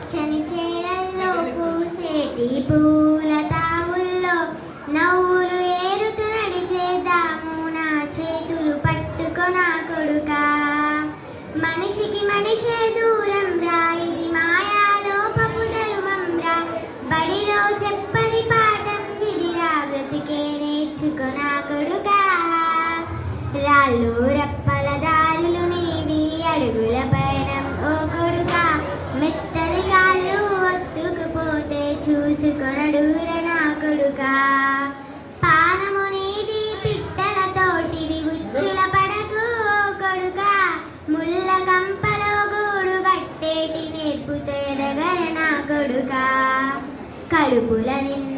పచ్చని చేరల్లో పూసేటి పూల తావుల్లో నవ్వులు ఏరుతూ నడిచేద్దాము నా చేతులు పట్టుకొనా కొడుకా. మనిషికి మనిషే దూరం రా, ఇది మాయాలోపపు ధర్మం రా. బడిలో చెప్పని పాఠం ఇదిరా, బ్రతికే నేర్చుకొనా కొడుకా. రాళ్ళు రప్పల దారులు నీవి, అడుగుల పయనం ఓ కొడుకా. మెత్తని కాళ్ళు ఒత్తుకుపోతే చూసుకొనడూర నా కొడుకా. పానము నీది పిట్టల తోటిది, ఉచ్చుల పడకు ఓ కొడుకా. ముళ్ళ కంపలో గూడు గట్టేటి నేర్పుతే ఎదగర నా కొడుకా. కడుపుల నిండా